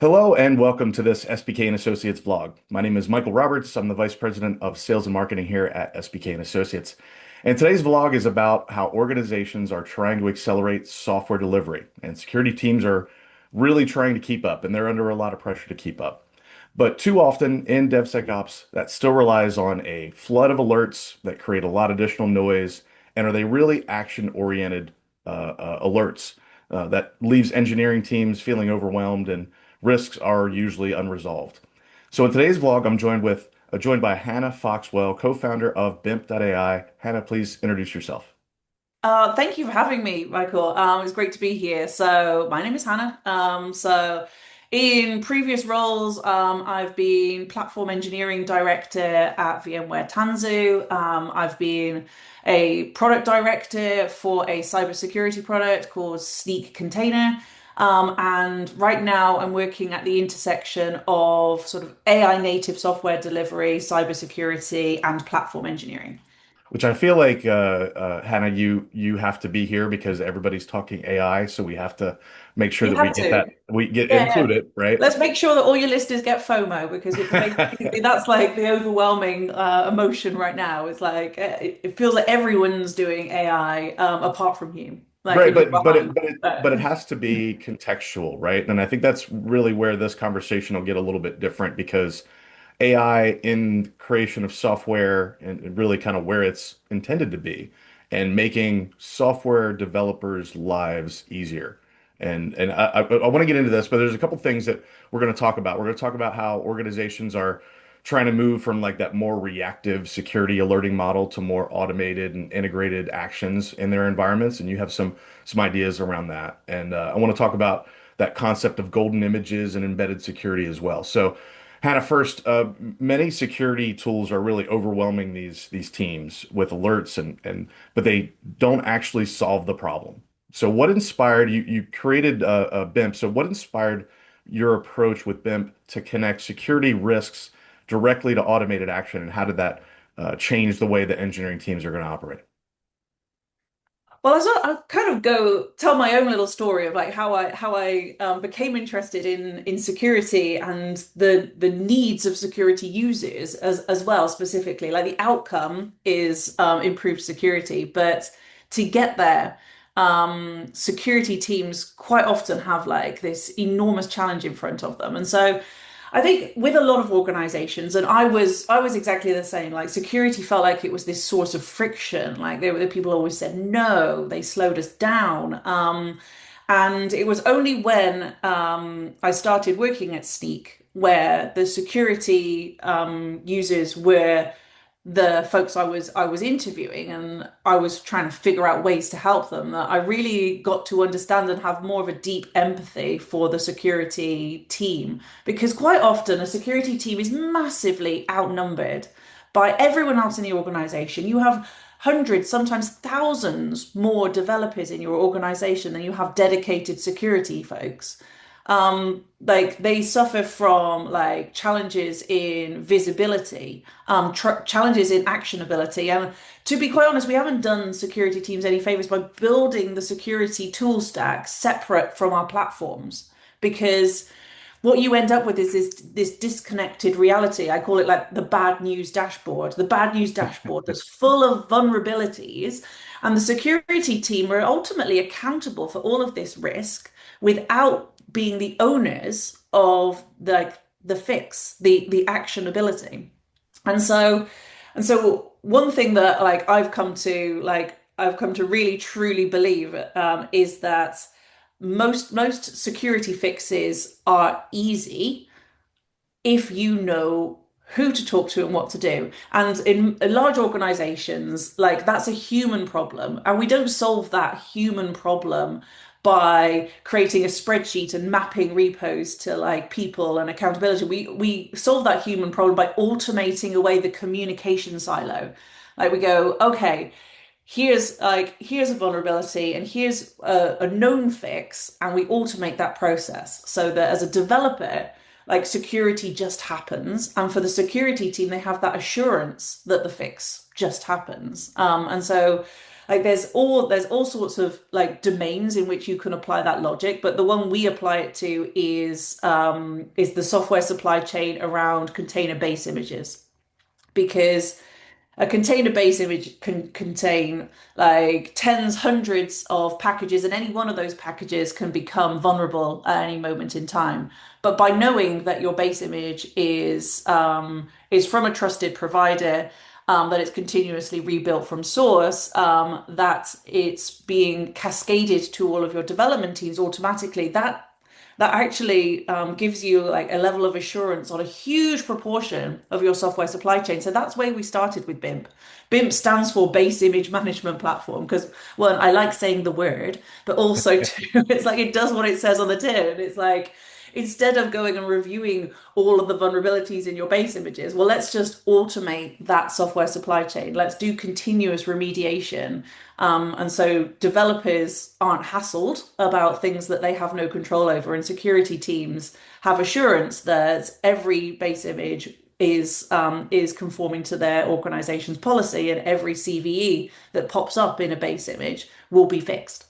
Hello and welcome to this SPK and Associates vlog. My name is Michael Roberts. I'm the Vice President of Sales and Marketing here at SPK and Associates. And today's vlog is about how organizations are trying to accelerate software delivery. And security teams are really trying to keep up, and they're under a lot of pressure to keep up. But too often in DevSecOps, that still relies on a flood of alerts that create a lot of additional noise. And are they really action-oriented alerts that leaves engineering teams feeling overwhelmed and risks are usually unresolved. So in today's vlog, I'm joined by Hannah Foxwell, co-founder of BIMP.ai. Hannah, please introduce yourself. Thank you for having me, Michael. It's great to be here. So, my name is Hannah. In previous roles, I've been platform engineering director at VMware Tanzu. I've been a product director for a cybersecurity product called Sneak Container. And right now, I'm working at the intersection of sort of AI native software delivery, cybersecurity, and platform engineering. Which I feel like, Hannah, you have to be here because everybody's talking AI, so we have to make sure You that we have get to. that we get Yeah, yeah. include it, right? Let's make sure that all your listeners get FOMO because basically that's like the overwhelming emotion right now. It's like it feels like everyone's doing AI apart from you, like, Right, and you're but but behind. it but it but it has to be contextual, right? And I think that's really where this conversation will get a little bit different because AI in creation of software and really kind of where it's intended to be and making software developers' lives easier. And I want to get into this, but there's a couple things that we're going to talk about. We're going to talk about how organizations are trying to move from like that more reactive security alerting model to more automated and integrated actions in their environments. And you have some ideas around that. And I want to talk about that concept of golden images and embedded security as well. So Hannah, first, many security tools are really overwhelming these teams with alerts and but they don't actually solve the problem. So what inspired you? You created a BIMP. So what inspired your approach with BIMP to connect security risks directly to automated action, and how did that change the way that engineering teams are going to operate? Well, I'll kind of go tell my own little story of like how I became interested in security and the needs of security users as well specifically. Like the outcome is improved security, but to get there, security teams quite often have like this enormous challenge in front of them, and so. I think with a lot of organizations, and I was exactly the same. Like security felt like it was this source of friction. Like there were the people always said no, they slowed us down. And it was only when I started working at Sneak where the security users were the folks I was interviewing, and I was trying to figure out ways to help them, that I really got to understand and have more of a deep empathy for the security team, because quite often a security team is massively outnumbered by everyone else in the organization. You have hundreds, sometimes thousands more developers in your organization than you have dedicated security folks. Like they suffer from like challenges in visibility, tr challenges in actionability. And to be quite honest, we haven't done security teams any favors by building the security tool stack separate from our platforms, because what you end up with is this disconnected reality. I call it like the bad news dashboard. The bad news dashboard that's full of vulnerabilities, and the security team are ultimately accountable for all of this risk without being the owners of the fix, the actionability. And so one thing that I've come to really truly believe is that most security fixes are easy if you know who to talk to and what to do. And in large organizations, like that's a human problem. And we don't solve that human problem by creating a spreadsheet and mapping repos to like people and accountability. We solve that human problem by automating away the communication silo. Like we go, okay, here's a vulnerability and here's a known fix, and we automate that process so that as a developer, like security just happens, and for the security team they have that assurance that the fix just happens. And so Like there's all sorts of like domains in which you can apply that logic, but the one we apply it to is the software supply chain around container base images because a container base image can contain like tens, hundreds of packages, and any one of those packages can become vulnerable at any moment in time. But by knowing that your base image is from a trusted provider, that it's continuously rebuilt from source, that it's being cascaded to all of your development teams automatically, that actually gives you like a level of assurance on a huge proportion of your software supply chain. So that's where we started with BIMP. BIMP stands for Base Image Management Platform because, one, I like saying the word, but also two, it's like it does what it says on the tin. It's like instead of going and reviewing all of the vulnerabilities in your base images, well, let's just automate that software supply chain. Let's do continuous remediation. And so developers aren't hassled about things that they have no control over, and security teams have assurance that every base image is conforming to their organization's policy, and every CVE that pops up in a base image will be fixed.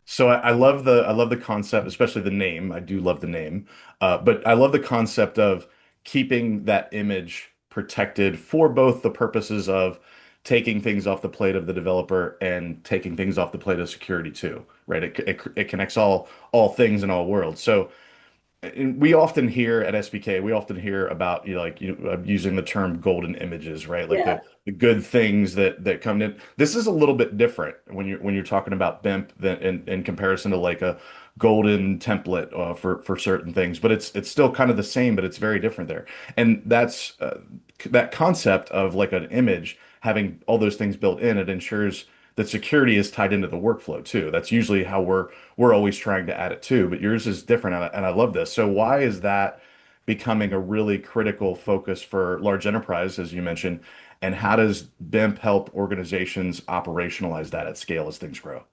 So I love the concept, especially the name. I do love the name, but I love the concept of keeping that image protected for both the purposes of taking things off the plate of the developer and taking things off the plate of security too, right? It connects all things in all worlds. So and we often hear at SPK, we often hear about using the term golden images, right? Like Yeah. the good things that come in. This is a little bit different when you're talking about BIMP than in comparison to like a golden template for certain things, but it's still kind of the same, but it's very different there. And that's that concept of like an image having all those things built in. It ensures that security is tied into the workflow too. That's usually how we're always trying to add it too, but yours is different, and I love this. So why is that becoming a really critical focus for large enterprise, as you mentioned, and how does BIMP help organizations operationalize that at scale as things grow?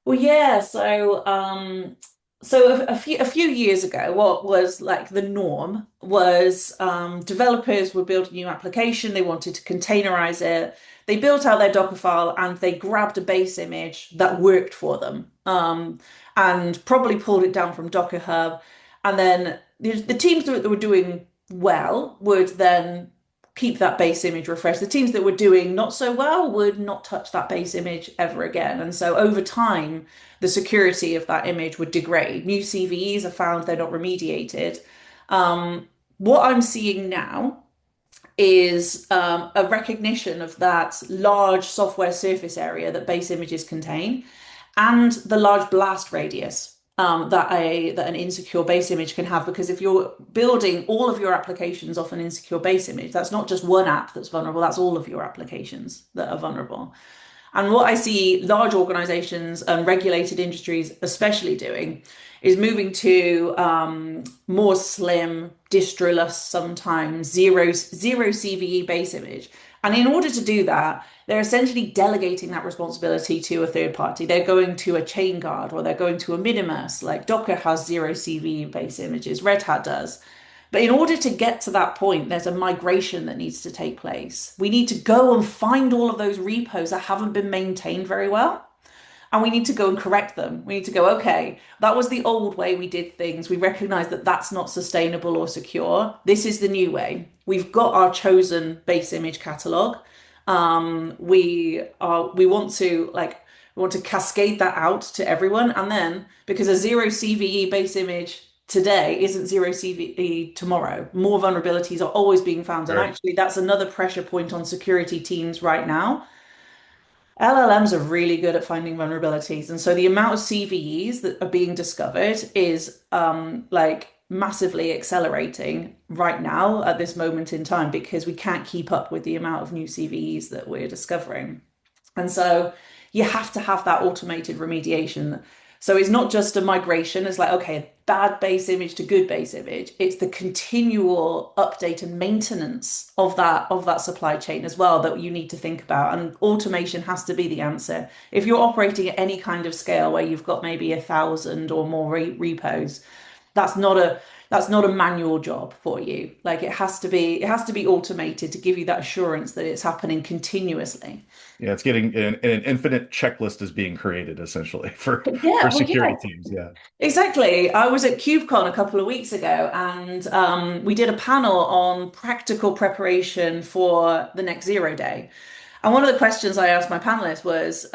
Well, yeah. So a few years ago, what was like the norm was developers would build a new application. They wanted to containerize it. They built out their Docker file and they grabbed a base image that worked for them, and probably pulled it down from Docker Hub. And then the teams that were doing well would then keep that base image refreshed. The teams that were doing not so well would not touch that base image ever again. And so over time, the security of that image would degrade. New CVEs are found they're not remediated. What I'm seeing now is a recognition of that large software surface area that base images contain and the large blast radius that an insecure base image can have. Because if you're building all of your applications off an insecure base image, that's not just one app that's vulnerable, that's all of your applications that are vulnerable. And what I see large organizations and regulated industries especially doing is moving to more slim, distroless, sometimes zero CVE base image. And in order to do that, they're essentially delegating that responsibility to a third party. They're going to a chain guard or they're going to a minimus, like Docker has zero CVE base images, Red Hat does. But in order to get to that point, there's a migration that needs to take place. We need to go and find all of those repos that haven't been maintained very well. And we need to go and correct them. We need to go, okay, that was the old way we did things. We recognize that that's not sustainable or secure. This is the new way. We've got our chosen base image catalog. We want to cascade that out to everyone. And then because a zero CVE base image today isn't zero CVE tomorrow, more vulnerabilities are always being found. And Sure. actually, that's another pressure point on security teams right now. LLMs are really good at finding vulnerabilities. And so the amount of CVEs that are being discovered is like massively accelerating right now at this moment in time because we can't keep up with the amount of new CVEs that we're discovering. And so you have to have that automated remediation. So it's not just a migration, it's like, okay, bad base image to good base image. It's the continual update and maintenance of that supply chain as well that you need to think about. And automation has to be the answer. If you're operating at any kind of scale where you've got maybe 1,000 or more repos, that's not a that's not a manual job for you. Like it has to be automated to give you that assurance that it's happening continuously. Yeah, it's getting an infinite checklist is being created essentially for Yeah, well, security yeah, teams. Yeah. exactly. I was at KubeCon a couple of weeks ago and we did a panel on practical preparation for the next zero day. And one of the questions I asked my panelists was,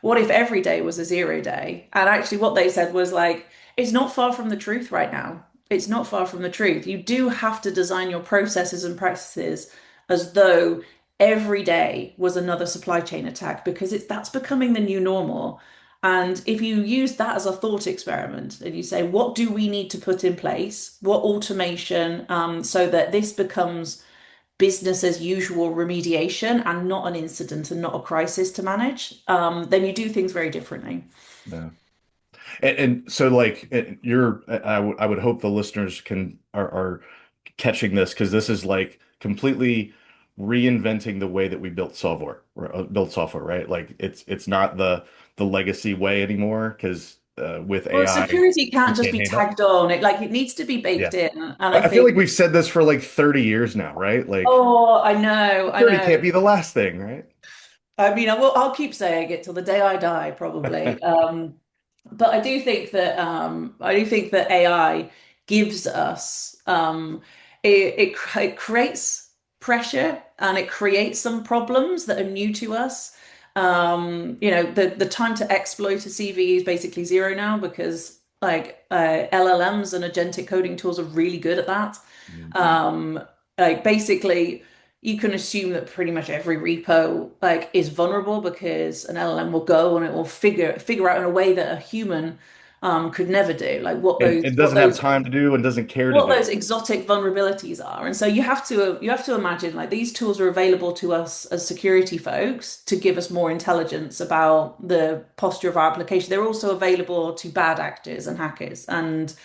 what if every day was a zero day? And actually, what they said was like, it's not far from the truth right now. It's not far from the truth. You do have to design your processes and practices as though every day was another supply chain attack because that's becoming the new normal. And if you use that as a thought experiment and you say, what do we need to put in place? What automation, so that this becomes business as usual remediation and not an incident and not a crisis to manage, then you do things very differently. Yeah. And so like I would hope the listeners are catching this because this is like completely reinventing the way that we built software, right? Like it's not the legacy way anymore because with Well, AI security we can't just can't be handle. tagged on. It needs to be Yeah. baked in. And I I feel think, like we've said this for like 30 years now, right? Like oh, I security know. can't be the last thing, right? I mean, I'll keep saying it till the day I die, probably. But I do think that AI gives us it creates pressure and it creates some problems that are new to us. The time to exploit a CV is basically zero now because LLMs and agentic coding tools are really good at that. Mm. Um, basically you can assume that pretty much every repo is vulnerable because an LLM will go and it will figure out in a way that a human could never do, like And doesn't have time to do and doesn't care to what do. those exotic vulnerabilities are. And so you have to imagine like these tools are available to us as security folks to give us more intelligence about the posture of our application. They're also available to bad actors and hackers, and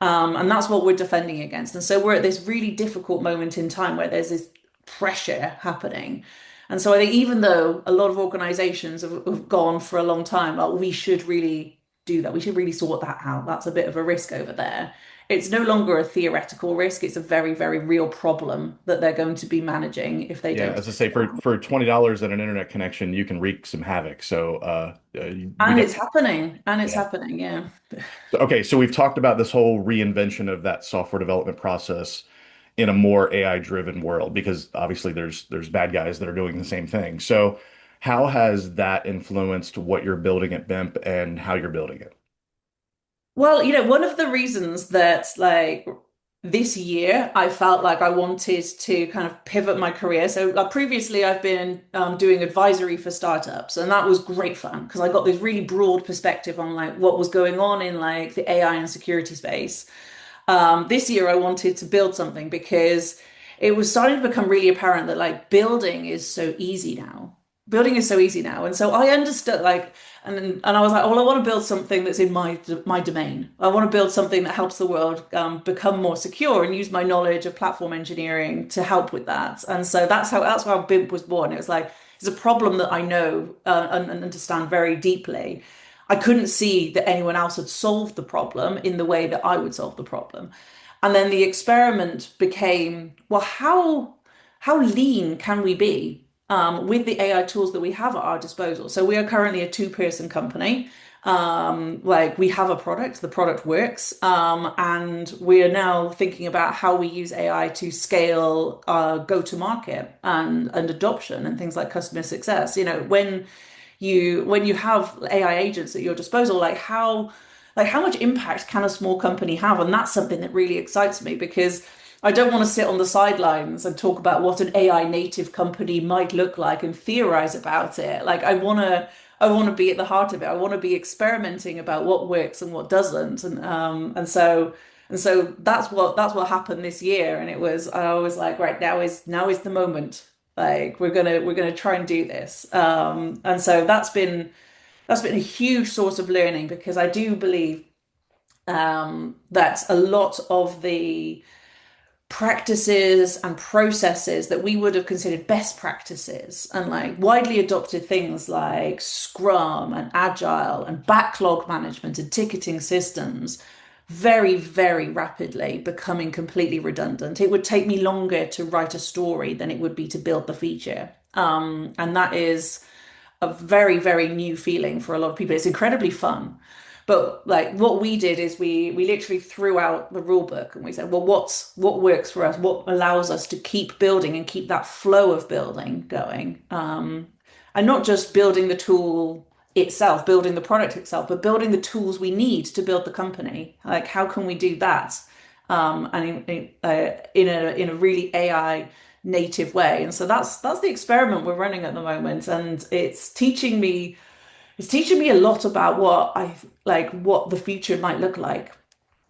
that's what we're defending against. And so we're at this really difficult moment in time where there's this pressure happening. And so I think even though a lot of organizations have gone for a long time, like we should really do that. We should really sort that out. That's a bit of a risk over there. It's no longer a theoretical risk. It's a very, very real problem that they're going to be managing if they Yeah, don't. as I say, for $20 and an internet connection, you can wreak some havoc. So we And don't. it's happening. And it's Yeah. happening. Yeah. So, okay, so we've talked about this whole reinvention of that software development process in a more AI driven world because obviously there's bad guys that are doing the same thing. So how has that influenced what you're building at BIMP and how you're building it? Well, one of the reasons that this year I felt like I wanted to kind of pivot my career. So previously I've been doing advisory for startups, and that was great fun because I got this really broad perspective on like what was going on in like the AI and security space. This year I wanted to build something because it was starting to become really apparent that like building is so easy now. Building is so easy now. And so I understood and I was like, well, I want to build something that's in my domain. I want to build something that helps the world become more secure and use my knowledge of platform engineering to help with that. And so that's how BIMP was born. It was like it's a problem that I know and understand very deeply. I couldn't see that anyone else had solved the problem in the way that I would solve the problem. And then the experiment became, well, how lean can we be with the AI tools that we have at our disposal? So we are currently a two-person company. We have a product, the product works, and we are now thinking about how we use AI to scale our go-to-market and adoption and things like customer success. When you have AI agents at your disposal, like how much impact can a small company have? And that's something that really excites me because I don't want to sit on the sidelines and talk about what an AI native company might look like and theorize about it. Like I want to be at the heart of it. I want to be experimenting about what works and what doesn't. And so that's what happened this year. And I was like, right, now is the moment. Like we're gonna try and do this. And so that's been a huge source of learning because I do believe that a lot of the practices and processes that we would have considered best practices and like widely adopted things like Scrum and Agile and backlog management and ticketing systems very, very rapidly becoming completely redundant. It would take me longer to write a story than it would be to build the feature. And that is a very, very new feeling for a lot of people. It's incredibly fun. But like what we did is we literally threw out the rule book and we said, well, what works for us? What allows us to keep building and keep that flow of building going? And not just building the tool itself, building the product itself, but building the tools we need to build the company. Like, how can we do that? And in a really AI native way. And so that's the experiment we're running at the moment, and it's teaching me a lot about what the future might look like.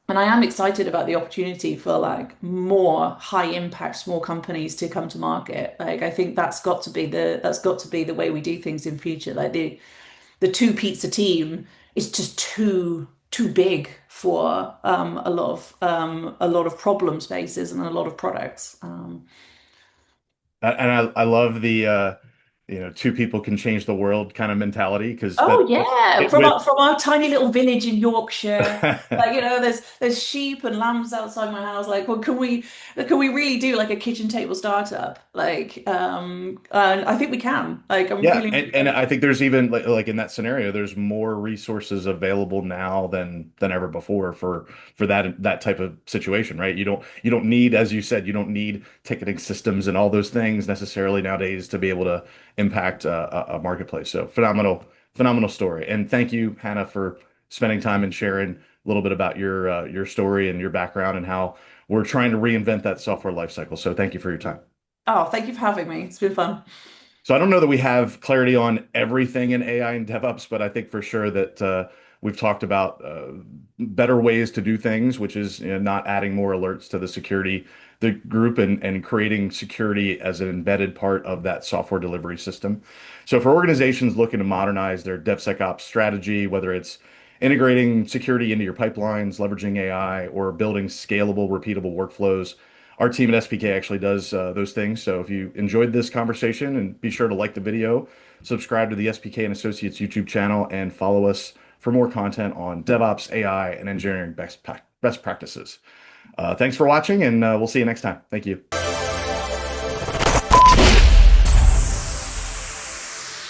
And I am excited about the opportunity for like more high impact small companies to come to market. Like I think that's got to be the way we do things in future. Like the two pizza team is just too big for a lot of problem spaces and a lot of products. And I love the two people can change the world kind of mentality because Oh that's yeah, it with from our tiny little village in Yorkshire. Like, there's sheep and lambs outside my house. Like, well, can we really do like a kitchen table startup? Like, and I think we can. Like, I'm Yeah, feeling and I think there's even like in that scenario, there's more resources available now than ever before for that type of situation, right? You don't need, as you said, you don't need ticketing systems and all those things necessarily nowadays to be able to impact a marketplace. So phenomenal story, and thank you, Hannah, for spending time and sharing a little bit about your story and your background and how we're trying to reinvent that software lifecycle. So thank you for your time. Oh, thank you for having me. It's been fun. So I don't know that we have clarity on everything in AI and DevOps, but I think for sure that we've talked about better ways to do things, which is not adding more alerts to the group and creating security as an embedded part of that software delivery system. So for organizations looking to modernize their DevSecOps strategy, whether it's integrating security into your pipelines, leveraging AI, or building scalable, repeatable workflows, our team at SPK actually does those things. So if you enjoyed this conversation, and be sure to like the video, subscribe to the SPK and Associates YouTube channel, and follow us for more content on DevOps, AI, and engineering best practices. Thanks for watching, and we'll see you next time. Thank you.